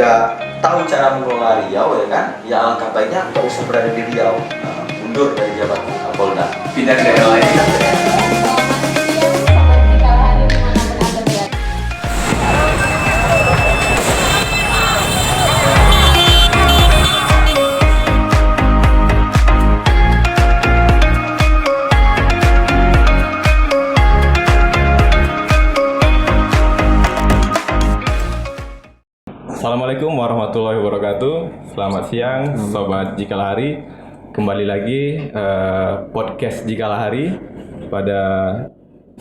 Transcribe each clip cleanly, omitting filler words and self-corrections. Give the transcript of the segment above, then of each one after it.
udah tahu cara mengelola Riau ya kan, ya alangkah baiknya nggak usah berada di Riau, mundur dari jabatan Kapolda, pindah ke daerah lain. Assalamualaikum warahmatullahi wabarakatuh. Selamat siang Sobat Jikalahari. Kembali lagi podcast Jikalahari pada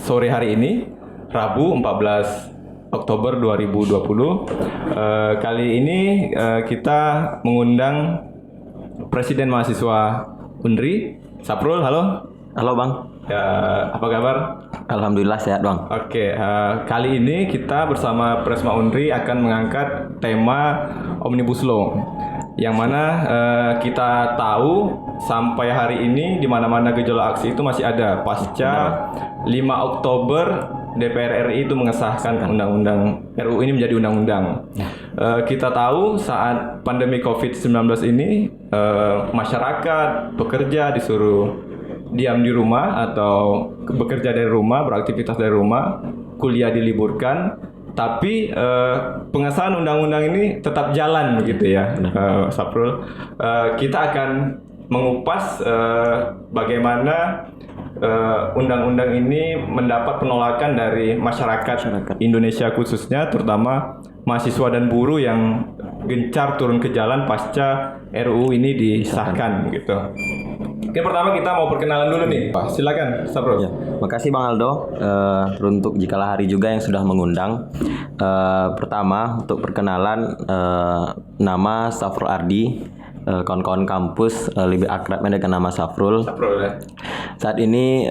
sore hari ini, Rabu 14 Oktober 2020. Kali ini kita mengundang Presiden Mahasiswa Undri, Saprul. Halo. Halo Bang. Ya, apa kabar? Alhamdulillah sehat Bang. Oke, kali ini kita bersama Presma Undri akan mengangkat tema Omnibus Law, yang mana kita tahu sampai hari ini di mana-mana gejolak aksi itu masih ada pasca 5 Oktober DPR RI itu mengesahkan undang-undang RUU ini menjadi undang-undang. Kita tahu saat pandemi COVID-19 ini masyarakat pekerja disuruh diam di rumah atau bekerja dari rumah, beraktivitas dari rumah, kuliah diliburkan, tapi pengesahan undang-undang ini tetap jalan begitu ya, Saprul. Kita akan mengupas bagaimana undang-undang ini mendapat penolakan dari masyarakat Indonesia khususnya, terutama mahasiswa dan buruh yang gencar turun ke jalan pasca RUU ini disahkan gitu. Oke, pertama kita mau perkenalan dulu nih, Pak. Silakan, Saprul. Ya, makasih Bang Aldo untuk Jikalahari juga yang sudah mengundang. Pertama untuk perkenalan, nama Safrul Ardi, kawan-kawan kampus lebih akrabnya dengan nama Safrul. Saprul ya. Saat ini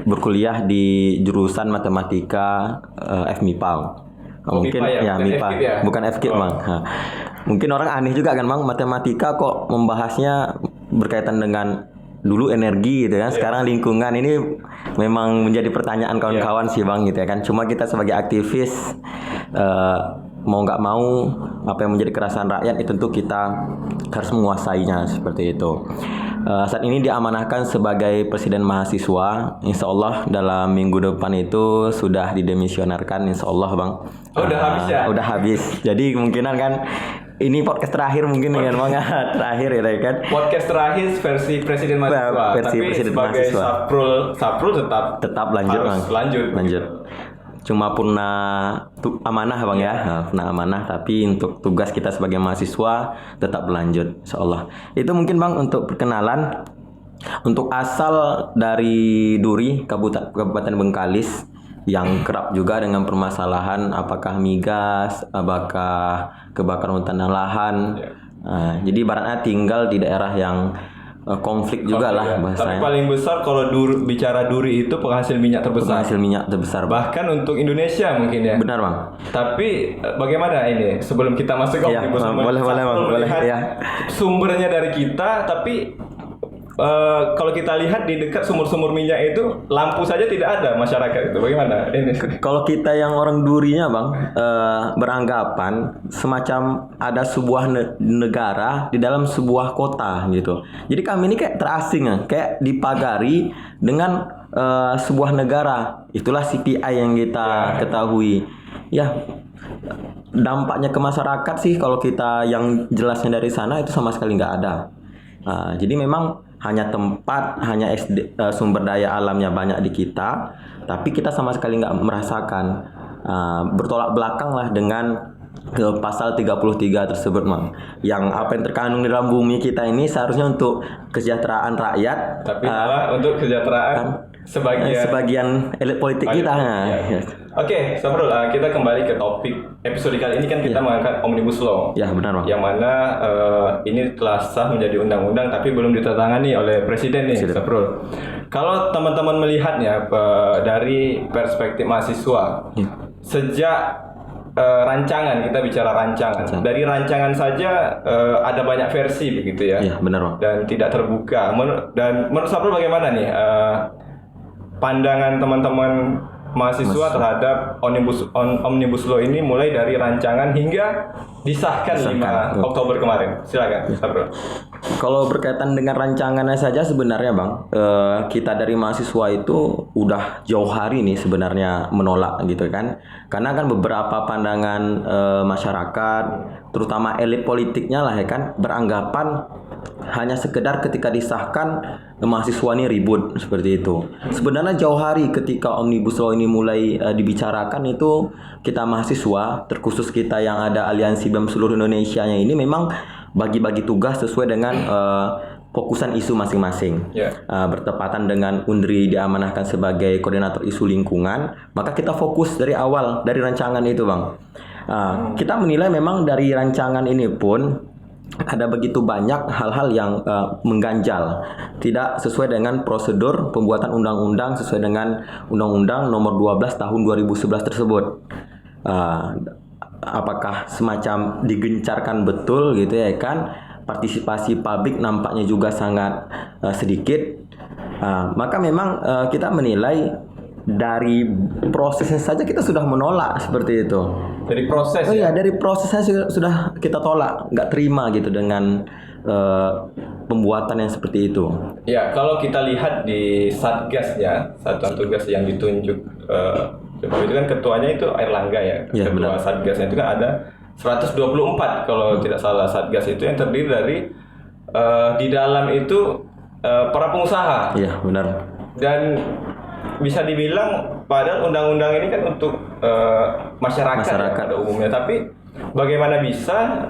berkuliah di jurusan Matematika FMIPA. Mungkin MIPA ya, MIPA, ya? bukan FKIP Bang. Mungkin orang aneh juga kan Bang, matematika kok membahasnya berkaitan dengan dulu energi gitu kan, sekarang lingkungan. Ini memang menjadi pertanyaan kawan-kawan sih Bang gitu ya kan. Cuma kita sebagai aktivis mau nggak mau apa yang menjadi keresahan rakyat itu tentu kita harus menguasainya seperti itu. Saat ini diamanahkan sebagai presiden mahasiswa. Insya Allah dalam minggu depan itu sudah didemisionerkan Insya Allah Bang. Oh, udah habis ya? Udah habis. Jadi kemungkinan kan ini podcast terakhir mungkin dengan Bang terakhir ya kan. Podcast terakhir versi presiden mahasiswa. Versi tapi presiden sebagai mahasiswa. Saprul tetap lanjut harus Bang. lanjut. Cuma purna amanah Bang ya. Purna amanah, tapi untuk tugas kita sebagai mahasiswa tetap berlanjut insyaallah. Itu mungkin Bang untuk perkenalan. Untuk asal dari Duri, Kabupaten Bengkalis, yang kerap juga dengan permasalahan apakah migas, apakah kebakaran hutan dan lahan. Jadi ibaratnya tinggal di daerah yang konflik juga lah bahasanya. Tapi paling besar kalau bicara Duri itu penghasil minyak terbesar. Bahkan untuk Indonesia mungkin ya. Benar Bang. Tapi bagaimana ini sebelum kita masuk ke Omnibus Law? Boleh Bang, boleh ya. Sumbernya dari kita, tapi kalau kita lihat di dekat sumur-sumur minyak itu lampu saja tidak ada masyarakat itu. Bagaimana ini? Kalau kita yang orang Durinya Bang beranggapan semacam ada sebuah negara di dalam sebuah kota gitu. Jadi kami ini kayak terasing ya, kayak dipagari dengan sebuah negara. Itulah CPI yang kita ketahui. Ya, dampaknya ke masyarakat sih kalau kita yang jelasnya dari sana itu sama sekali nggak ada. Jadi memang hanya tempat, hanya sumber daya alamnya banyak di kita, tapi kita sama sekali nggak merasakan. Bertolak belakang lah dengan ke pasal 33 tersebut Bang. Yang apa yang terkandung di dalam bumi kita ini seharusnya untuk kesejahteraan rakyat, tapi malah untuk kesejahteraan sebagian elit politik kita. Oke, Saprul, kita kembali ke topik episode kali ini kan kita mengangkat Omnibus Law. Ya benar Bang. Yang mana ini telah sah menjadi undang-undang tapi belum ditandatangani oleh Presiden nih, Saprul. Kalau teman-teman melihatnya dari perspektif mahasiswa, sejak rancangan, kita bicara rancangan. Dari rancangan saja ada banyak versi begitu ya. Iya, benar Bang. Dan tidak terbuka. Dan menurut Saprul bagaimana nih pandangan teman-teman mahasiswa terhadap Omnibus Law ini mulai dari rancangan hingga disahkan 5 Oktober kemarin. Silakan, Sabrul. Kalau berkaitan dengan rancangannya saja sebenarnya Bang, kita dari mahasiswa itu udah jauh hari nih sebenarnya menolak gitu kan. Karena kan beberapa pandangan masyarakat, terutama elit politiknya lah ya kan, beranggapan hanya sekedar ketika disahkan mahasiswa ini ribut seperti itu. Sebenarnya jauh hari ketika Omnibus Law ini mulai dibicarakan itu, kita mahasiswa, terkhusus kita yang ada aliansi BEM seluruh Indonesia-nya ini memang bagi-bagi tugas sesuai dengan fokusan isu masing-masing. Bertepatan dengan Undri diamanahkan sebagai koordinator isu lingkungan, maka kita fokus dari awal dari rancangan itu Bang. Kita menilai memang dari rancangan ini pun ada begitu banyak hal-hal yang mengganjal, tidak sesuai dengan prosedur pembuatan undang-undang sesuai dengan Undang-Undang Nomor 12 Tahun 2011 tersebut. Apakah semacam digencarkan betul gitu ya kan? Partisipasi publik nampaknya juga sangat sedikit. Maka memang kita menilai dari prosesnya saja kita sudah menolak seperti itu. Dari proses dari prosesnya sudah kita tolak, nggak terima gitu dengan pembuatan yang seperti itu. Ya, kalau kita lihat di Satgas ya, satuan tugas yang ditunjuk itu kan ketuanya itu Airlangga ya, ketua benar. Satgasnya itu kan ada 124 kalau tidak salah. Satgas itu yang terdiri dari di dalam itu para pengusaha. Iya, benar. Dan bisa dibilang padahal undang-undang ini kan untuk masyarakat. Ya, pada umumnya, tapi bagaimana bisa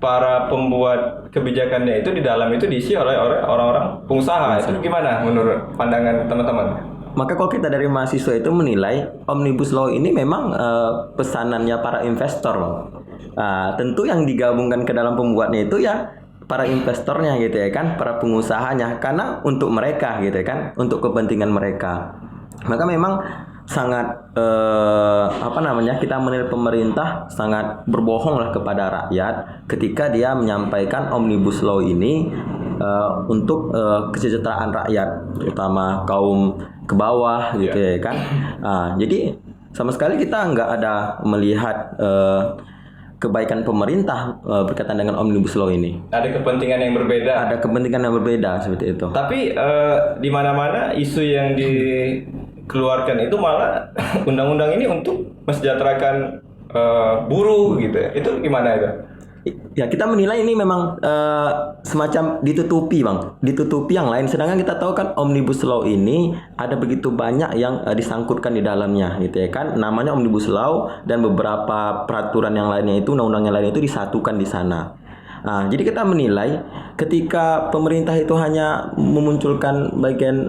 para pembuat kebijakannya itu di dalam itu diisi oleh orang-orang pengusaha? Itu gimana menurut pandangan teman-teman? Maka kalau kita dari mahasiswa itu menilai Omnibus Law ini memang pesanannya para investor. Tentu yang digabungkan ke dalam pembuatnya itu ya para investornya gitu ya kan, para pengusahanya, karena untuk mereka gitu ya kan, untuk kepentingan mereka. Maka memang sangat kita menilai pemerintah sangat berbohong lah kepada rakyat ketika dia menyampaikan Omnibus Law ini untuk kesejahteraan rakyat, terutama kaum ke bawah gitu ya kan. Jadi sama sekali kita nggak ada melihat kebaikan pemerintah berkaitan dengan Omnibus Law ini. Ada kepentingan yang berbeda. Ada kepentingan yang berbeda seperti itu. Tapi di mana-mana isu yang dikeluarkan itu malah undang-undang ini untuk mesejahterakan buruh gitu ya. Itu gimana itu? Ya, kita menilai ini memang semacam ditutupi Bang, ditutupi yang lain. Sedangkan kita tahu kan Omnibus Law ini ada begitu banyak yang disangkutkan di dalamnya gitu ya kan. Namanya Omnibus Law dan beberapa peraturan yang lainnya itu, undang-undang yang lainnya itu disatukan di sana. Jadi kita menilai ketika pemerintah itu hanya memunculkan bagian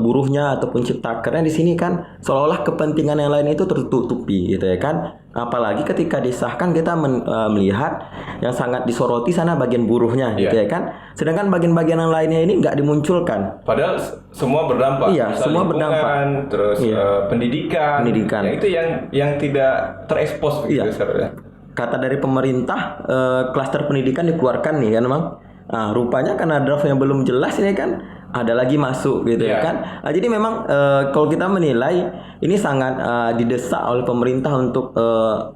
buruhnya ataupun ciptakernya di sini kan, seolah-olah kepentingan yang lain itu tertutupi gitu ya kan. Apalagi ketika disahkan kita melihat yang sangat disoroti sana bagian buruhnya gitu ya kan. Sedangkan bagian-bagian yang lainnya ini nggak dimunculkan. Padahal semua berdampak. Iya, semua berdampak. Terus pendidikan. Ya, itu yang tidak terekspos begitu sebenarnya. Kata dari pemerintah, klaster pendidikan dikeluarkan nih kan Bang. Rupanya karena draftnya belum jelas ini kan, ada lagi masuk gitu ya kan. Jadi memang kalau kita menilai ini sangat didesak oleh pemerintah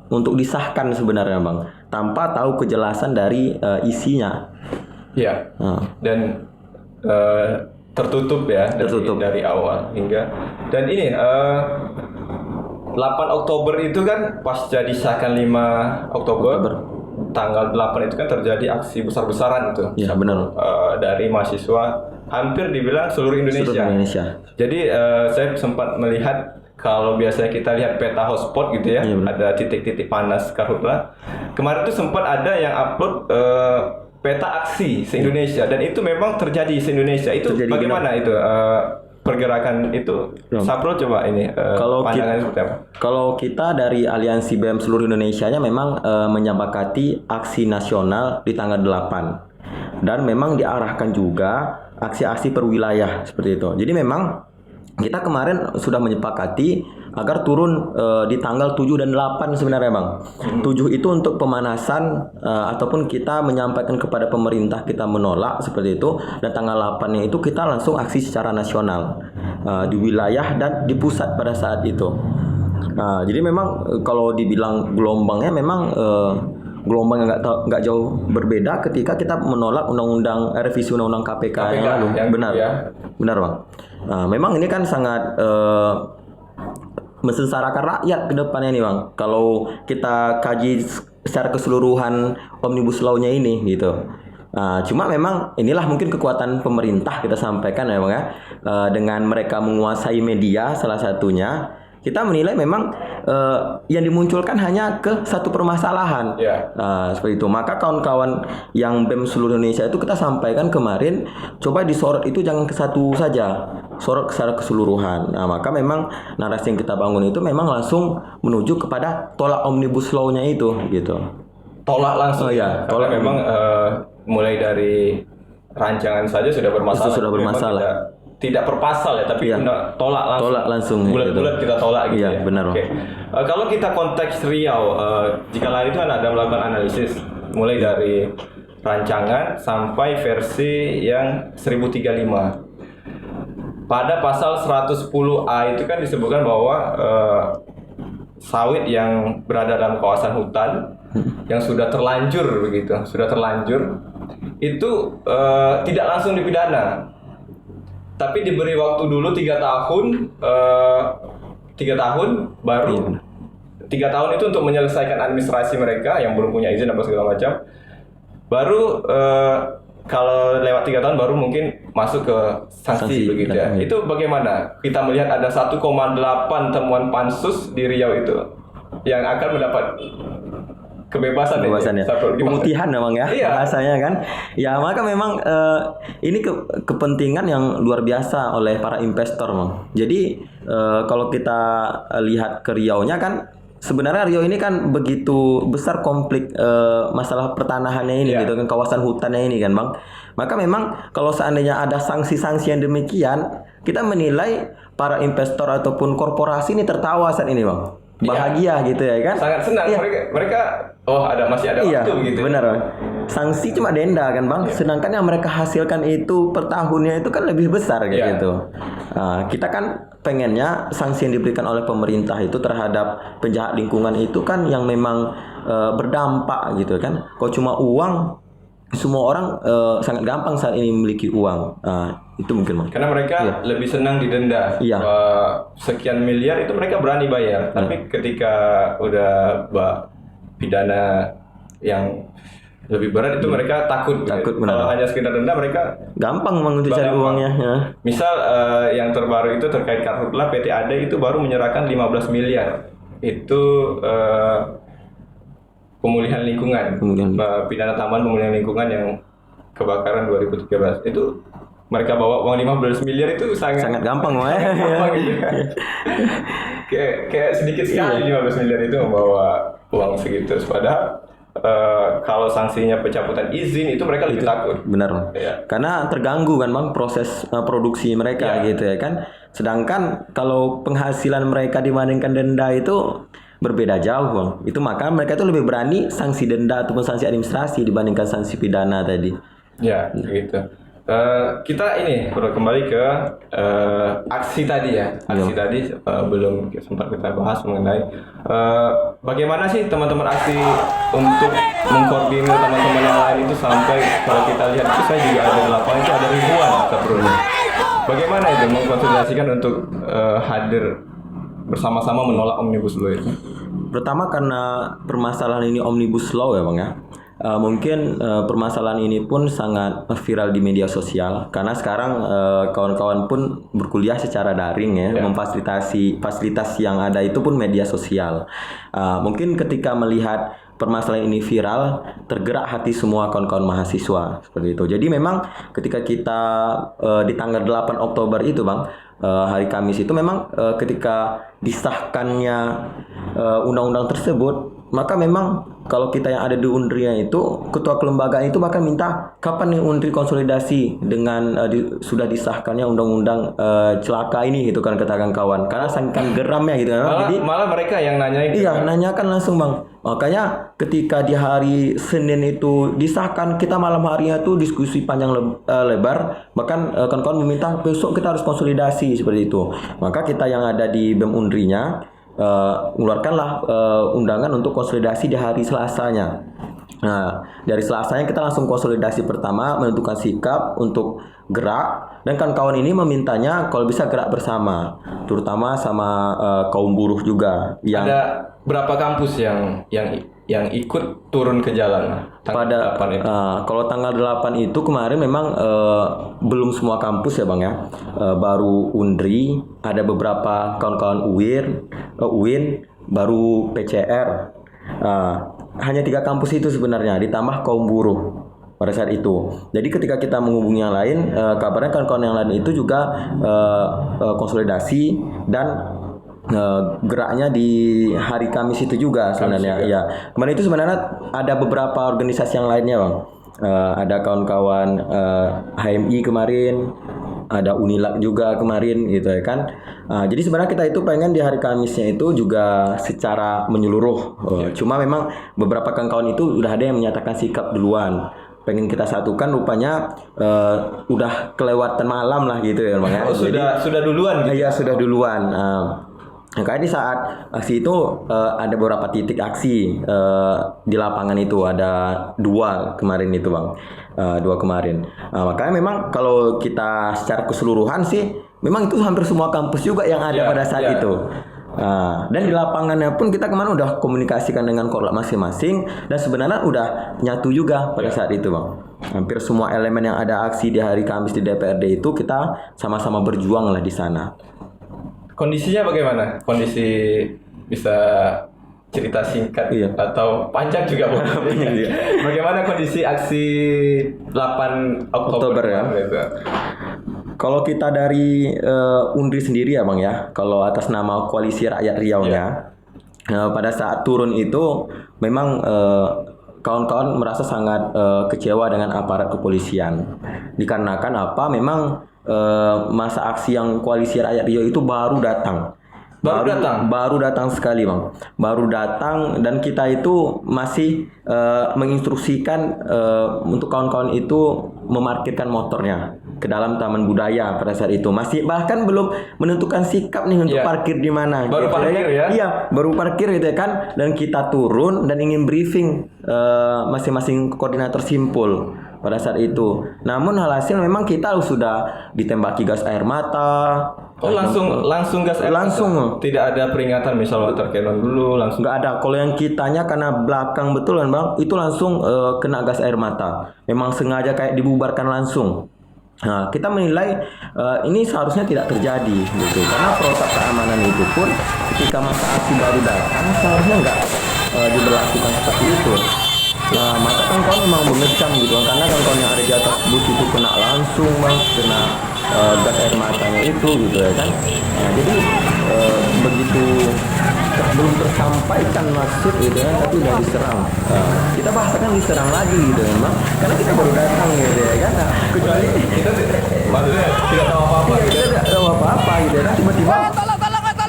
untuk disahkan sebenarnya Bang, tanpa tahu kejelasan dari isinya. Iya. Dan tertutup ya dari awal hingga, dan ini 8 Oktober itu kan pasca disahkan 5 Oktober, tanggal 8 itu kan terjadi aksi besar-besaran itu. Iya benar. Dari mahasiswa hampir dibilang seluruh Indonesia. Jadi saya sempat melihat, kalau biasanya kita lihat peta hotspot gitu ya, ada titik-titik panas karhutlah. Kemarin tuh sempat ada yang upload peta aksi se-Indonesia, dan itu memang terjadi se-Indonesia. Itu bagaimana itu? Pergerakan itu, Saprul coba ini pandangannya seperti apa? Kalau kita dari aliansi BEM seluruh Indonesia-nya memang menyepakati aksi nasional di tanggal 8, dan memang diarahkan juga aksi-aksi per wilayah seperti itu. Jadi memang kita kemarin sudah menyepakati agar turun di tanggal 7 dan 8 sebenarnya Bang. 7 itu untuk pemanasan ataupun kita menyampaikan kepada pemerintah kita menolak seperti itu, dan tanggal 8-nya itu kita langsung aksi secara nasional di wilayah dan di pusat pada saat itu. Nah, jadi memang kalau dibilang gelombangnya memang gelombang yang nggak jauh berbeda ketika kita menolak revisi undang-undang KPK yang lalu. Benar ya. Benar Bang. Nah, memang ini kan sangat mensesarakan rakyat ke depannya nih Bang. Kalau kita kaji secara keseluruhan Omnibus Law-nya ini gitu. Cuma memang inilah mungkin kekuatan pemerintah kita sampaikan ya Bang ya. Dengan mereka menguasai media salah satunya, kita menilai memang yang dimunculkan hanya ke satu permasalahan. Seperti itu. Maka kawan-kawan yang BEM seluruh Indonesia itu kita sampaikan kemarin, coba disorot itu jangan ke satu saja, sorot secara keseluruhan. Nah, maka memang narasi yang kita bangun itu memang langsung menuju kepada tolak Omnibus Law-nya itu gitu. Tolak langsung. Ya, tolak memang mulai dari rancangan saja sudah bermasalah. Itu sudah bermasalah. Tidak per pasal ya, tapi tolak langsung. Tolak langsung. Bulat-bulat kita tolak gitu ya. Benar. Oke. Kalau kita konteks Riau, jika lain itu ada melakukan analisis mulai dari rancangan sampai versi yang 1035. Pada pasal 110A itu kan disebutkan bahwa sawit yang berada dalam kawasan hutan yang sudah terlanjur begitu, itu tidak langsung dipidana. Tapi diberi waktu dulu 3 tahun, 3 tahun baru 3 tahun itu untuk menyelesaikan administrasi mereka yang belum punya izin apa segala macam. Baru kalau lewat 3 tahun baru mungkin masuk ke sanksi begitu ya. Itu bagaimana? Kita melihat ada 1,8 temuan pansus di Riau itu yang akan mendapat kebebasan ya. Pemutihan memang ya bahasanya kan. Ya, maka memang ini kepentingan yang luar biasa oleh para investor, Bang. Jadi kalau kita lihat ke Riau-nya kan, sebenarnya Riau ini kan begitu besar konflik masalah pertanahannya ini gitu kan, kawasan hutannya ini kan, Bang. Maka memang kalau seandainya ada sanksi-sanksi yang demikian, kita menilai para investor ataupun korporasi ini tertawa saat ini, Bang. Bahagia gitu ya kan, sangat senang. Mereka masih ada waktu gitu. Benar. Sanksi cuma denda kan Bang, sedangkan yang mereka hasilkan itu per tahunnya itu kan lebih besar kayak gitu. Kita kan pengennya sanksi yang diberikan oleh pemerintah itu terhadap penjahat lingkungan itu kan yang memang berdampak gitu kan. Kalau cuma uang, semua orang sangat gampang saat ini memiliki uang. Itu mungkin Bang. Karena mereka lebih senang didenda. Sekian miliar itu mereka berani bayar. Tapi ketika udah pidana yang lebih berat itu mereka takut. Kalau hanya sekedar denda mereka gampang untuk cari uangnya. Misal yang terbaru itu terkait Karhutla, PT AD itu baru menyerahkan 15 miliar. Itu pemulihan lingkungan, pidana tambahan pemulihan lingkungan yang kebakaran 2013 itu mereka bawa uang 15 miliar itu sangat gampang gitu. kayak sedikit sekali 15 miliar itu membawa uang segitu. Padahal kalau sanksinya pencabutan izin itu mereka lebih takut. Benar. Karena terganggu kan Bang proses produksi mereka gitu ya kan. Sedangkan kalau penghasilan mereka dibandingkan denda itu berbeda jauh Bang. Itu maka mereka itu lebih berani sanksi denda ataupun sanksi administrasi dibandingkan sanksi pidana tadi. Gitu. Kita ini kembali ke aksi tadi ya. Tadi belum sempat kita bahas mengenai bagaimana sih teman-teman aksi untuk mengkoordinir teman-teman yang lain itu, sampai kalau kita lihat itu saya juga ada di lapangan itu ada ribuan sebenarnya. Bagaimana itu mengkonsolidasikan untuk hadir bersama-sama menolak Omnibus Law itu? Pertama karena permasalahan ini Omnibus Law ya Bang ya. Mungkin permasalahan ini pun sangat viral di media sosial karena sekarang kawan-kawan pun berkuliah secara daring ya, memfasilitasi fasilitas yang ada itu pun media sosial. Mungkin ketika melihat permasalahan ini viral, tergerak hati semua kawan-kawan mahasiswa seperti itu. Jadi memang ketika kita di tanggal 8 Oktober itu Bang, hari Kamis itu memang ketika disahkannya undang-undang tersebut, Maka memang kalau kita yang ada di Undrinya itu, ketua kelembagaan itu bahkan minta kapan nih Undri konsolidasi dengan sudah disahkannya undang-undang celaka ini gitu kan, katakan kawan. Karena saking geramnya gitu kan. Malah, Jadi malah mereka yang nanyain. iya, nanyakan langsung bang. Makanya ketika di hari Senin itu disahkan, kita malam harinya tuh diskusi panjang lebar. Bahkan kawan-kawan meminta besok kita harus konsolidasi seperti itu. Maka kita yang ada di BEM Undrinya mengeluarkanlah undangan untuk konsolidasi di hari Selasanya. Nah, dari Selasanya kita langsung konsolidasi pertama, menentukan sikap untuk gerak, dan kawan-kawan ini memintanya kalau bisa gerak bersama, terutama sama kaum buruh juga. Yang Ada berapa kampus yang ikut turun ke jalan pada 8 itu? kalau tanggal 8 itu kemarin memang belum semua kampus ya bang ya. Baru Undri, ada beberapa kawan-kawan UIN, baru PCR. Hanya 3 kampus itu sebenarnya, ditambah kaum buruh pada saat itu. Jadi ketika kita menghubungi yang lain, kabarnya kawan-kawan yang lain itu juga konsolidasi dan geraknya di hari Kamis itu juga sebenarnya. Ya, kemarin itu sebenarnya ada beberapa organisasi yang lainnya bang. Ada kawan-kawan HMI kemarin, ada Unilak juga kemarin gitu ya kan. Jadi sebenarnya kita itu pengen di hari Kamisnya itu juga secara menyeluruh. Cuma memang beberapa kawan-kawan itu udah ada yang menyatakan sikap duluan, pengen kita satukan, rupanya udah kelewatan malam lah gitu ya bang ya. Oh, sudah duluan gitu. Iya, sudah duluan. Makanya di saat aksi itu ada beberapa titik aksi di lapangan itu, ada 2 kemarin itu bang, 2 kemarin. Makanya memang kalau kita secara keseluruhan sih, memang itu hampir semua kampus juga yang ada pada saat itu. Dan di lapangannya pun kita kemarin udah komunikasikan dengan korlap masing-masing, dan sebenarnya udah nyatu juga pada saat itu bang. Hampir semua elemen yang ada aksi di hari Kamis di DPRD itu kita sama-sama berjuang lah di sana. Kondisinya bagaimana? Kondisi bisa cerita singkat atau panjang juga boleh. Bagaimana kondisi aksi 8 Oktober ya? Kalau kita dari Undri sendiri ya bang ya, kalau atas nama Koalisi Rakyat Riau-nya, pada saat turun itu memang kawan-kawan merasa sangat kecewa dengan aparat kepolisian. Dikarenakan apa? Memang masa aksi yang Koalisi Rakyat Riau itu baru datang. Baru datang sekali bang. Baru datang, dan kita itu masih menginstruksikan untuk kawan-kawan itu memarkirkan motornya ke dalam taman budaya pada saat itu. Masih bahkan belum menentukan sikap nih untuk parkir di mana. Baru parkir ya? Iya, baru parkir gitu ya kan. Dan kita turun dan ingin briefing masing-masing koordinator simpul pada saat itu. Namun alhasil memang kita sudah ditembaki gas air mata. Oh, langsung gas air langsung mata? Tidak ada peringatan misal water cannon dulu langsung? Nggak ada. Kalau yang kitanya karena belakang betul kan bang, itu langsung kena gas air mata. Memang sengaja kayak dibubarkan langsung. Nah, kita menilai ini seharusnya tidak terjadi gitu, karena protokol keamanan itu pun ketika masa aksi baru datang seharusnya nggak diberlakukan seperti itu. Nah, maka kawan-kawan memang mengecam gitu kan, karena kawan-kawan yang ada di atas bus itu kena langsung bang, kena gas air matanya itu gitu ya kan. Nah, jadi begitu belum tersampaikan maksud gitu ya, tapi udah diserang. Kita bahasakan diserang lagi gitu ya bang, karena kita baru datang gitu ya kan. Nah, kecuali kita maksudnya tidak tahu apa-apa gitu. Kita tidak tahu apa-apa gitu ya kan, tiba-tiba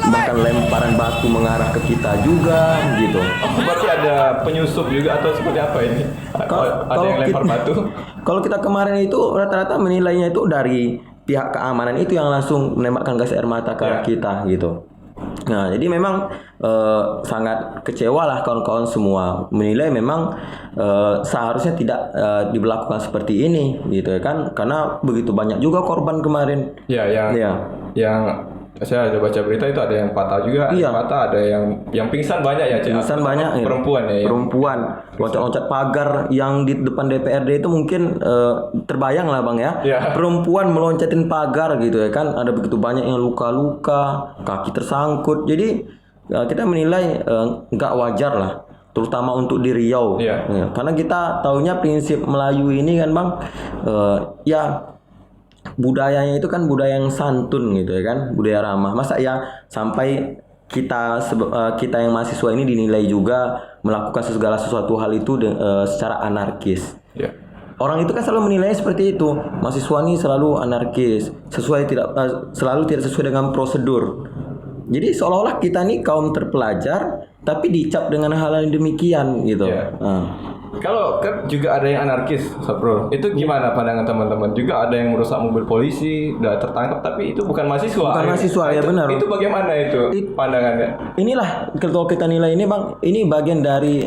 bahkan lemparan batu mengarah ke kita juga gitu. Oh, berarti ada penyusup juga atau seperti apa ini? Ada yang lempar batu? Kalau kita kemarin itu rata-rata menilainya itu dari pihak keamanan itu yang langsung menembakkan gas air mata ke arah kita gitu. Nah, jadi memang sangat kecewa lah kawan-kawan semua, menilai memang seharusnya tidak diberlakukan seperti ini gitu ya kan, karena begitu banyak juga korban kemarin. Yang saya ada baca berita itu ada yang patah juga, ada yang patah, ada yang pingsan banyak ya, pingsan banyak perempuan ya. Perempuan loncat-loncat pagar yang di depan DPRD itu mungkin terbayang lah bang ya. Perempuan meloncatin pagar gitu ya kan, ada begitu banyak yang luka-luka, kaki tersangkut. Jadi kita menilai nggak wajar lah, terutama untuk di Riau. Karena kita taunya prinsip Melayu ini kan bang, budayanya itu kan budaya yang santun gitu ya kan, budaya ramah. Masa ya sampai kita yang mahasiswa ini dinilai juga melakukan segala sesuatu hal itu secara anarkis. Ya. Orang itu kan selalu menilai seperti itu. Mahasiswa ini selalu anarkis, selalu tidak sesuai dengan prosedur. Jadi seolah-olah kita nih kaum terpelajar tapi dicap dengan hal yang demikian gitu. Ya. Kalau kan juga ada yang anarkis, Bro. Itu gimana pandangan teman-teman? Juga ada yang merusak mobil polisi, udah tertangkap, tapi itu bukan mahasiswa. Bukan mahasiswa, ya itu, benar. Itu bagaimana itu pandangannya? Inilah kalau kita nilai ini Bang, ini bagian dari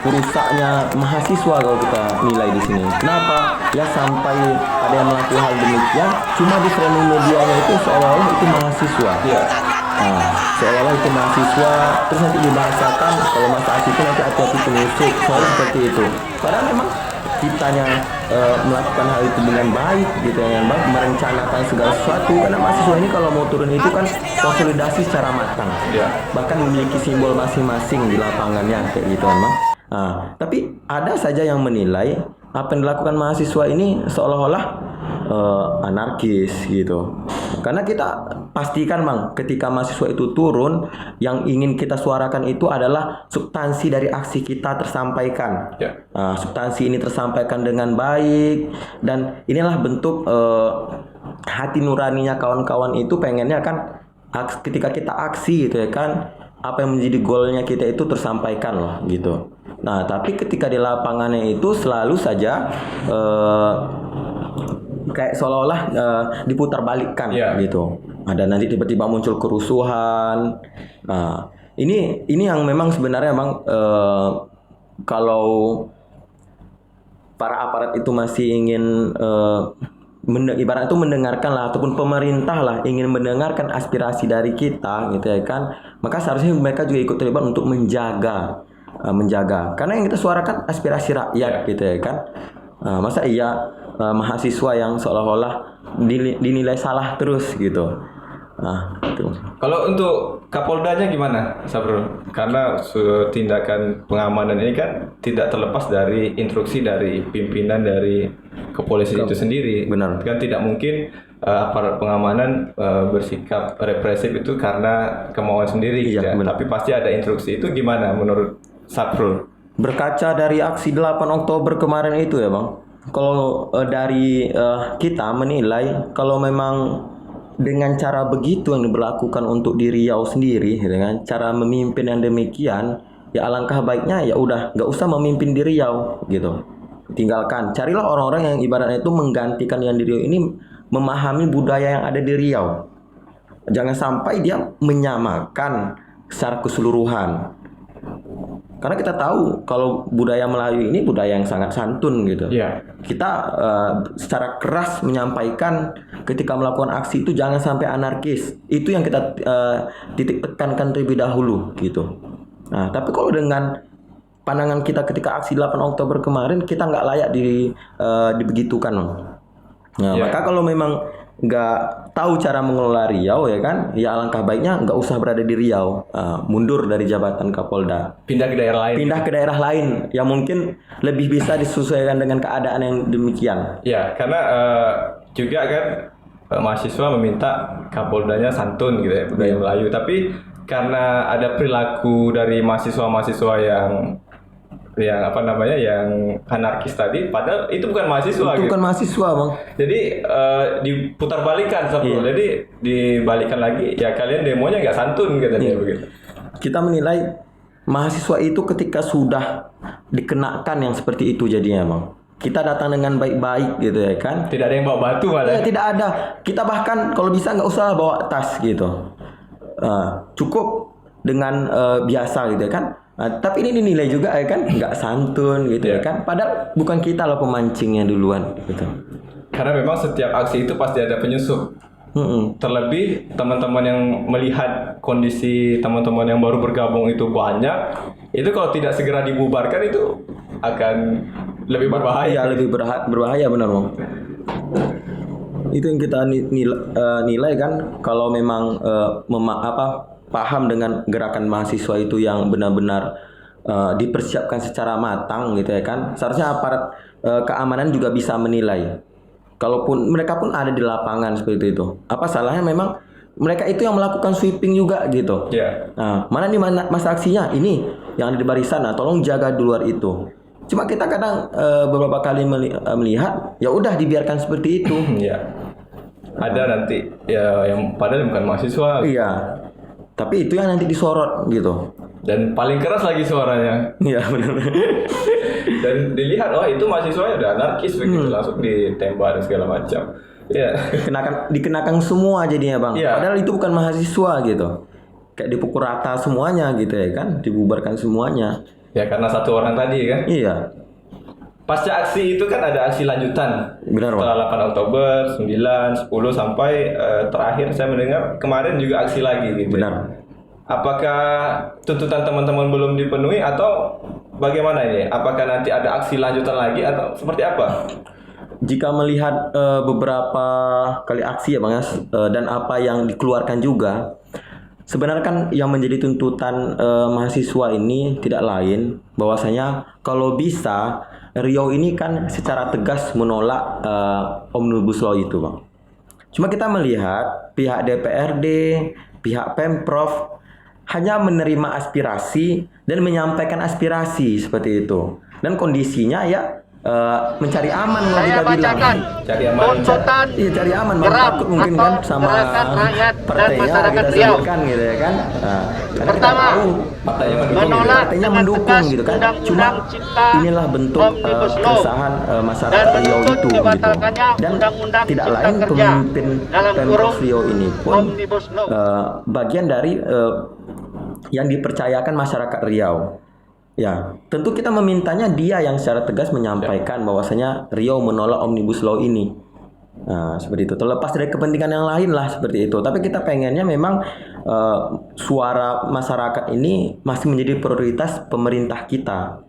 rusaknya mahasiswa kalau kita nilai di sini. Kenapa? Ya sampai ada yang melakukan hal demikian, cuma di framing medianya itu seolah-olah itu mahasiswa. Iya. Nah, seolah-olah itu mahasiswa, terus nanti dibahasakan kalau masa itu nanti hati-hati penyusup, selalu seperti itu. Padahal memang kitanya melakukan hal itu dengan baik gitu ya, Bang, merencanakan segala sesuatu, karena mahasiswa ini kalau mau turun itu kan konsolidasi secara matang. Ya. Bahkan memiliki simbol masing-masing di lapangannya kayak gitu kan, Bang. Nah, tapi ada saja yang menilai apa yang dilakukan mahasiswa ini seolah-olah anarkis gitu. Karena kita pastikan Bang, ketika mahasiswa itu turun, yang ingin kita suarakan itu adalah substansi dari aksi kita tersampaikan. Ya. Substansi ini tersampaikan dengan baik, dan inilah bentuk hati nuraninya kawan-kawan itu pengennya kan ketika kita aksi gitu ya kan, apa yang menjadi goalnya kita itu tersampaikan loh gitu. Nah tapi ketika di lapangannya itu selalu saja kayak seolah-olah diputar balikkan gitu. Ada nanti tiba-tiba muncul kerusuhan. Nah, ini yang memang sebenarnya Bang, kalau para aparat itu masih ingin ibarat itu mendengarkan lah, ataupun pemerintah lah ingin mendengarkan aspirasi dari kita gitu ya kan, maka seharusnya mereka juga ikut terlibat untuk menjaga karena yang kita suarakan aspirasi rakyat gitu ya kan. Masa iya mahasiswa yang seolah-olah dinilai salah terus gitu. Itu. Kalau untuk Kapoldanya gimana, Sabrul? Karena tindakan pengamanan ini kan tidak terlepas dari instruksi dari pimpinan dari kepolisian itu sendiri. Benar. Kan tidak mungkin aparat pengamanan bersikap represif itu karena kemauan sendiri. Iya, ya. Tapi pasti ada instruksi. Itu gimana menurut Sabrul? Berkaca dari aksi 8 Oktober kemarin itu ya Bang, kalau dari kita menilai kalau memang dengan cara begitu yang diberlakukan untuk di Riau sendiri, dengan cara memimpin yang demikian, ya alangkah baiknya ya udah nggak usah memimpin di Riau gitu. Tinggalkan, carilah orang-orang yang ibaratnya itu menggantikan yang di Riau ini memahami budaya yang ada di Riau. Jangan sampai dia menyamakan secara keseluruhan. Karena kita tahu kalau budaya Melayu ini budaya yang sangat santun gitu. Yeah. Kita secara keras menyampaikan ketika melakukan aksi itu jangan sampai anarkis. Itu yang kita titik tekankan terlebih dahulu gitu. Nah, tapi kalau dengan pandangan kita ketika aksi 8 Oktober kemarin, kita nggak layak dibegitukan. Nah, maka kalau memang nggak tahu cara mengelola Riau ya kan, ya alangkah baiknya nggak usah berada di Riau, mundur dari jabatan Kapolda, pindah ke daerah lain yang mungkin lebih bisa disesuaikan dengan keadaan yang demikian. Ya, karena juga kan mahasiswa meminta Kapoldanya santun gitu ya, budaya Melayu, tapi karena ada perilaku dari mahasiswa-mahasiswa yang anarkis tadi, padahal itu bukan mahasiswa. Itu bukan mahasiswa Bang. Jadi diputar balikan Jadi dibalikan lagi, ya kalian demonya nggak santun katanya begitu. Kita menilai mahasiswa itu ketika sudah dikenakan yang seperti itu jadinya Bang, kita datang dengan baik-baik gitu ya kan. Tidak ada yang bawa batu malah. Ya, tidak ada. Kita bahkan kalau bisa nggak usah bawa tas gitu. Cukup dengan biasa gitu ya kan. Tapi ini dinilai juga ya kan nggak santun gitu ya kan. Padahal bukan kita loh pemancingnya duluan gitu. Karena memang setiap aksi itu pasti ada penyusup. Terlebih teman-teman yang melihat kondisi teman-teman yang baru bergabung itu banyak, itu kalau tidak segera dibubarkan itu akan lebih berbahaya. Lebih berbahaya benar Bang. Itu yang kita nilai kan, kalau memang paham dengan gerakan mahasiswa itu yang benar-benar dipersiapkan secara matang gitu ya kan, seharusnya aparat keamanan juga bisa menilai. Kalaupun mereka pun ada di lapangan seperti itu, apa salahnya memang mereka itu yang melakukan sweeping juga gitu. Ya. Nah, mana nih masa aksinya? Ini yang ada di barisan. Nah, tolong jaga di luar itu. Cuma kita kadang beberapa kali melihat, ya udah dibiarkan seperti itu. Ya. Ada nanti ya yang padahal bukan mahasiswa. Iya. Tapi itu yang nanti disorot gitu. Dan paling keras lagi suaranya. Iya benar. Dan dilihat, oh itu mahasiswanya udah anarkis begitu, langsung ditembak dan segala macam. Ya. Dikenakan semua jadinya bang. Iya. Padahal itu bukan mahasiswa gitu. Kayak dipukul rata semuanya gitu ya kan, dibubarkan semuanya. Ya karena satu orang tadi kan. Iya. Pasca aksi itu kan ada aksi lanjutan. Benar, Bang. Setelah 8 Oktober, 9, 10 sampai terakhir saya mendengar kemarin juga aksi lagi gitu. Benar. Apakah tuntutan teman-teman belum dipenuhi atau bagaimana ini? Apakah nanti ada aksi lanjutan lagi atau seperti apa? Jika melihat beberapa kali aksi ya bang ya, dan apa yang dikeluarkan juga, sebenarnya kan yang menjadi tuntutan mahasiswa ini tidak lain bahwasanya kalau bisa Riau ini kan secara tegas menolak Omnibus Law itu bang. Cuma kita melihat pihak DPRD, pihak Pemprov hanya menerima aspirasi dan menyampaikan aspirasi seperti itu. Dan kondisinya ya mencari aman kalau kita bilang. Cari aman. Tuntutan Iya cari aman bang, geram takut mungkin atau kan sama gerakan rakyat dan partainya masyarakat kita Riau. sebutkan gitu ya kan. Nah, karena Pertama, kita tahu Partainya mendukung. menolak partainya dengan mendukung tegas gitu kan. undang-undang Cuma cipta inilah bentuk Omnibus Law keresahan masyarakat dan Riau menuntut itu gitu. dibatalkannya Dan undang-undang tidak cipta lain kerja pemimpin dalam Pemprov kurung Riau ini pun Omnibus Law. bagian dari yang dipercayakan masyarakat Riau. Ya, tentu kita memintanya dia yang secara tegas menyampaikan bahwasanya Riau menolak Omnibus Law ini. Nah, seperti itu. Terlepas dari kepentingan yang lain lah seperti itu. Tapi kita pengennya memang suara masyarakat ini masih menjadi prioritas pemerintah kita.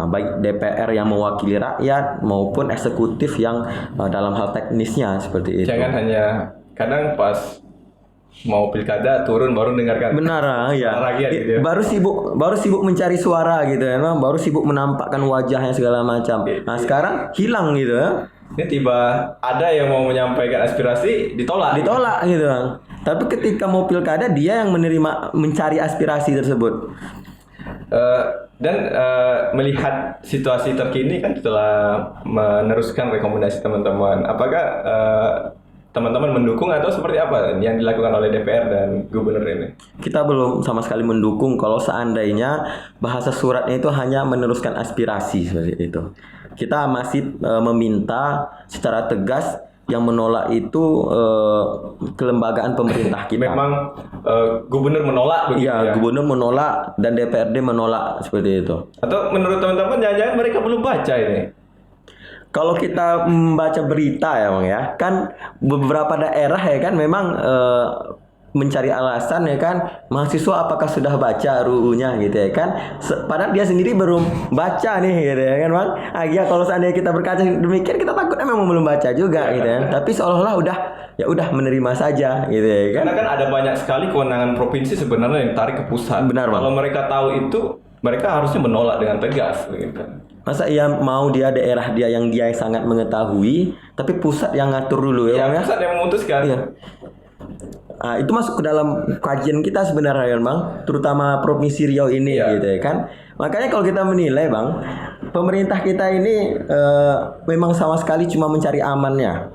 Baik DPR yang mewakili rakyat maupun eksekutif yang dalam hal teknisnya seperti itu. Jangan hanya kadang pas mau pilkada turun baru dengarkan. Benar ya. Rakyat gitu ya. Baru sibuk mencari suara gitu ya, memang baru sibuk menampakkan wajahnya segala macam. Nah, sekarang hilang gitu ya. Ini tiba ada yang mau menyampaikan aspirasi ditolak. Ditolak gitu Bang. Tapi ketika mau pilkada dia yang mencari aspirasi tersebut. Melihat situasi terkini kan setelah meneruskan rekomendasi teman-teman, apakah teman-teman mendukung atau seperti apa yang dilakukan oleh DPR dan gubernur ini? Kita belum sama sekali mendukung kalau seandainya bahasa suratnya itu hanya meneruskan aspirasi seperti itu. Kita masih meminta secara tegas yang menolak itu kelembagaan pemerintah kita. Memang gubernur menolak begitu Iya, ya? gubernur menolak dan DPRD menolak seperti itu. Atau menurut teman-teman jangan-jangan mereka belum baca ini? Kalau kita membaca berita ya Bang ya, kan beberapa daerah ya kan memang mencari alasan ya kan, mahasiswa apakah sudah baca RUU-nya gitu ya kan. Padahal dia sendiri belum baca nih gitu ya kan Bang. Ya kalau seandainya kita berkaca demikian kita takutnya memang belum baca juga gitu ya. Tapi seolah-olah udah menerima saja gitu ya kan. Karena kan ada banyak sekali kewenangan provinsi sebenarnya yang tarik ke pusat. Benar, Bang. Kalau mereka tahu itu, mereka harusnya menolak dengan tegas begitu. Masa ia mau daerah dia yang sangat mengetahui, tapi pusat yang ngatur dulu ya, Bang ya? Pusat yang memutuskan. Iya. Nah, itu masuk ke dalam kajian kita sebenarnya Bang, terutama Provinsi Riau ini Iya. gitu ya kan. Makanya kalau kita menilai Bang, pemerintah kita ini memang sama sekali cuma mencari amannya.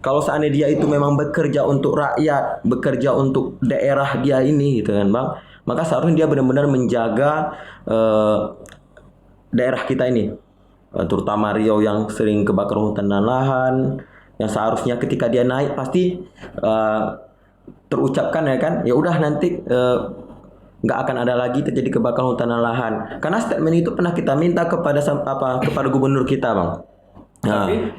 Kalau seandainya dia itu memang bekerja untuk rakyat, bekerja untuk daerah dia ini gitu kan Bang, maka seharusnya dia benar-benar menjaga daerah kita ini, terutama Riau yang sering kebakar hutan dan lahan, yang seharusnya ketika dia naik pasti terucapkan ya kan, ya udah nanti nggak akan ada lagi terjadi kebakaran hutan dan lahan. Karena statement itu pernah kita minta kepada gubernur kita Bang. Nah, Tapi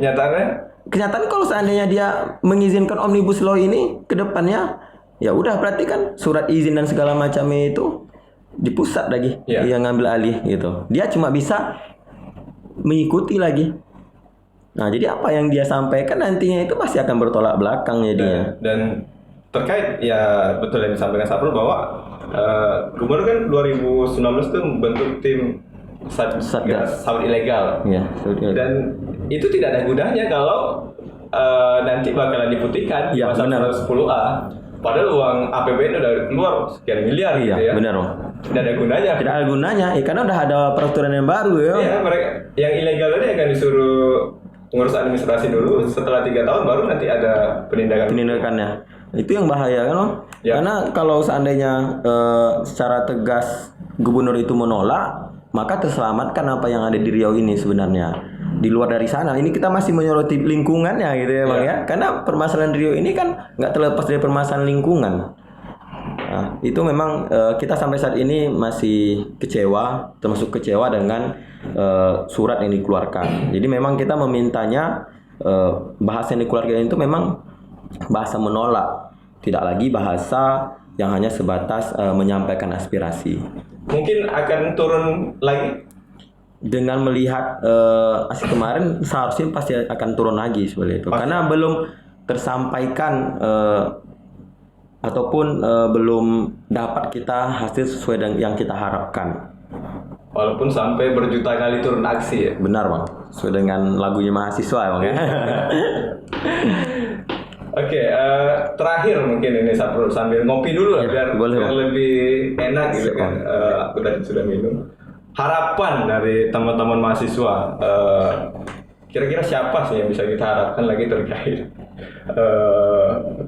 kenyataan kalau seandainya dia mengizinkan Omnibus Law ini ke depannya, ya udah berarti kan surat izin dan segala macamnya itu di pusat lagi yang ngambil alih gitu. Dia cuma bisa mengikuti lagi. Nah, jadi apa yang dia sampaikan nantinya itu pasti akan bertolak belakang ya dia. Dan terkait ya betul yang disampaikan Saprul bahwa gubernur kan 2019 tuh membentuk tim sawit ilegal. Ya, Dan itu tidak ada gunanya kalau nanti bakalan diputihkan Iya, pasal benar. 110A. Padahal uang APBN udah keluar sekian miliar Iya, gitu ya. benar Bang. Tidak ada gunanya. Tidak ada gunanya, karena udah ada peraturan yang baru ya. Iya, mereka yang ilegal ini akan disuruh ngurus administrasi dulu. Setelah 3 tahun baru nanti ada penindakan. Penindakannya. Itu yang bahaya kan, Bang? Ya. Karena kalau seandainya secara tegas gubernur itu menolak, maka terselamatkan apa yang ada di Riau ini sebenarnya. Di luar dari sana, ini kita masih menyoroti lingkungannya gitu ya, Bang ya. Karena permasalahan Riau ini kan nggak terlepas dari permasalahan lingkungan. Nah, itu memang kita sampai saat ini masih kecewa, termasuk kecewa dengan surat yang dikeluarkan. Jadi memang kita memintanya bahasa yang dikeluarkan itu memang bahasa menolak, tidak lagi bahasa yang hanya sebatas menyampaikan aspirasi. Mungkin akan turun lagi. Dengan melihat aksi kemarin, seharusnya pasti akan turun lagi seperti itu. Pasti. Karena belum tersampaikan ataupun belum dapat kita hasil sesuai dengan yang kita harapkan. Walaupun sampai berjuta kali turun aksi ya. Benar Bang, sesuai dengan lagunya mahasiswa Bang ya. Oke, terakhir mungkin ini sambil ngopi dulu lah, Ya, biar boleh, Bang. lebih enak gitu Siap, kan. Aku tadi sudah minum. Harapan dari teman-teman mahasiswa, kira-kira siapa sih yang bisa kita harapkan lagi terkait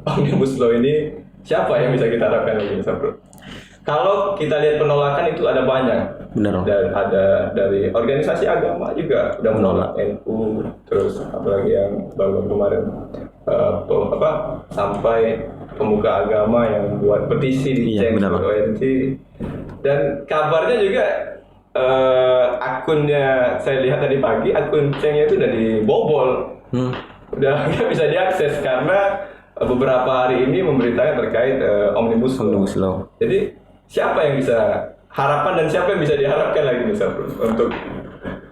Omnibus Law ini? Siapa yang bisa kita harapkan lagi, Bro? Kalau kita lihat penolakan itu ada banyak. Benar Bang. Dan ada dari organisasi agama juga udah menolak, NU, terus apalagi yang baru kemarin sampai pemuka agama yang buat petisi di Iya, benar, Bang. ONC. Dan kabarnya juga akunnya saya lihat tadi pagi, akun Cengnya itu udah dibobol, udah nggak bisa diakses karena beberapa hari ini memberitakan terkait Omnibus Law. Jadi siapa yang bisa harapan dan siapa yang bisa diharapkan lagi bisa untuk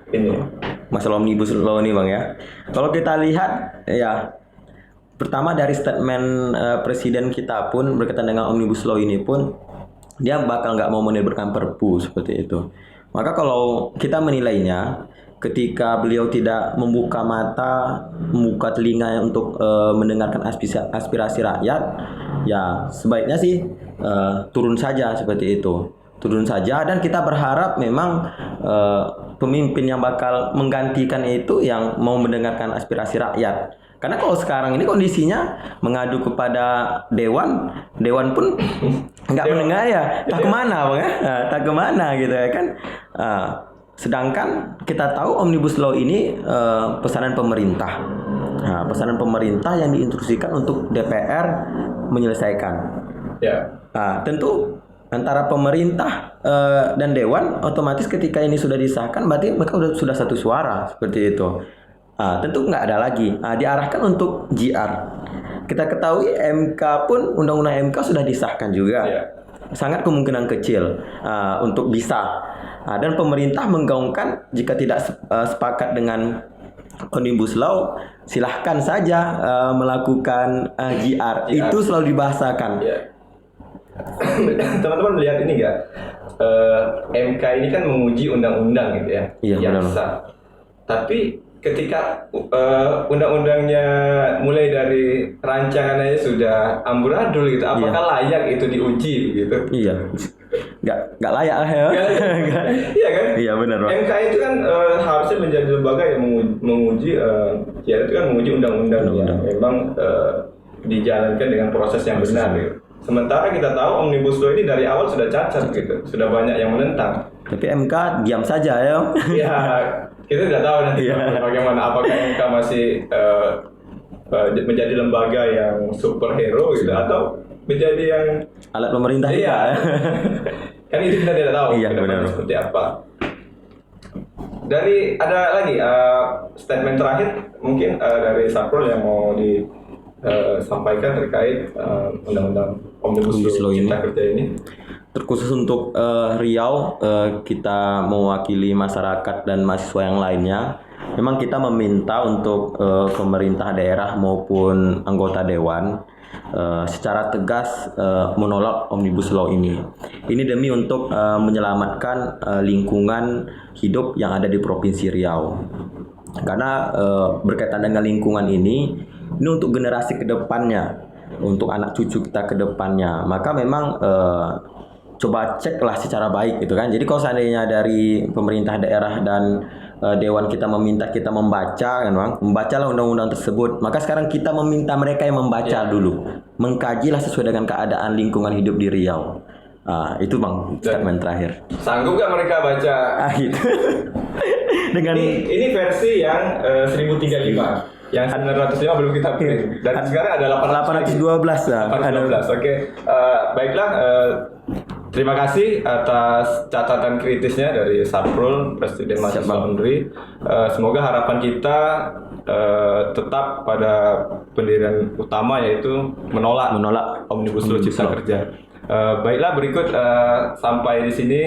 ini? Masalah Omnibus Law ini Bang ya. Kalau kita lihat ya, pertama dari statement presiden kita pun berkaitan dengan Omnibus Law ini pun, dia bakal nggak mau menerbitkan perpu seperti itu. Maka kalau kita menilainya, ketika beliau tidak membuka mata, membuka telinga untuk mendengarkan aspirasi rakyat, ya sebaiknya sih turun saja seperti itu. Turun saja, dan kita berharap memang pemimpin yang bakal menggantikan itu yang mau mendengarkan aspirasi rakyat. Karena kalau sekarang ini kondisinya mengadu kepada dewan pun nggak mendengar ya, tak kemana Bang ya, tak kemana gitu ya kan. Sedangkan kita tahu Omnibus Law ini pesanan pemerintah. Nah, pesanan pemerintah yang diinstruksikan untuk DPR menyelesaikan. Ya. Nah, tentu antara pemerintah dan dewan, otomatis ketika ini sudah disahkan berarti mereka sudah satu suara seperti itu. Tentu nggak ada lagi diarahkan untuk GR. Kita ketahui MK pun, undang-undang MK sudah disahkan juga. Ya. Sangat kemungkinan kecil untuk bisa. Dan pemerintah menggaungkan jika tidak sepakat dengan Omnibus Law, silahkan saja melakukan GR. Itu selalu dibahasakan. Ya. Teman-teman melihat ini nggak? MK ini kan menguji undang-undang gitu ya, Iya, yang benar. sah. Tapi ketika undang-undangnya mulai dari rancangannya sudah amburadul gitu, apakah layak itu diuji gitu? Iya, nggak layak lah ya. Iya kan? Iya benar Bang. MK itu kan harusnya menjadi lembaga yang menguji, ya itu kan menguji undang-undang yang memang dijalankan dengan proses yang benar gitu. Sementara kita tahu Omnibus Law ini dari awal sudah cacat gitu, sudah banyak yang menentang. Tapi MK diam saja ya. Ya, kita tidak tahu nanti bagaimana, apakah MK masih menjadi lembaga yang superhero gitu atau menjadi yang Alat pemerintah iya. kita. Kan itu kita tidak tahu Iya, ke depannya benar. seperti apa. Ada lagi statement terakhir mungkin dari Saprul yang mau disampaikan terkait undang-undang Omnibus Law ini. Cipta Kerja ini. Terkhusus untuk Riau, kita mewakili masyarakat dan mahasiswa yang lainnya. Memang kita meminta untuk pemerintah daerah maupun anggota dewan secara tegas menolak Omnibus Law ini. Ini demi untuk menyelamatkan lingkungan hidup yang ada di Provinsi Riau. Karena berkaitan dengan lingkungan ini, Ini untuk generasi kedepannya, untuk anak cucu kita kedepannya. Maka memang coba ceklah secara baik gitu kan. Jadi kalau seandainya dari pemerintah daerah dan dewan kita meminta kita membaca kan Bang, membacalah undang-undang tersebut. Maka sekarang kita meminta mereka yang membaca dulu, mengkajilah sesuai dengan keadaan lingkungan hidup di Riau. Itu Bang statement terakhir. Sanggup gak mereka baca? Gitu. Dengan Ini versi yang 1035. Yang 905 belum kita print. Dan sekarang ada 812 ya. 812. Oke. Baiklah, terima kasih atas catatan kritisnya dari Saprul, Presiden Mahasiswa Unri. Semoga harapan kita tetap pada pendirian utama, yaitu menolak Omnibus Law Cipta Kerja. Baiklah, berikut sampai di sini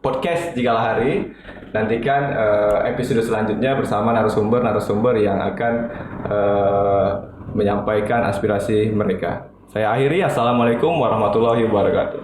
podcast Jikalah Hari. Nantikan episode selanjutnya bersama narasumber yang akan menyampaikan aspirasi mereka. Saya akhiri, assalamualaikum warahmatullahi wabarakatuh.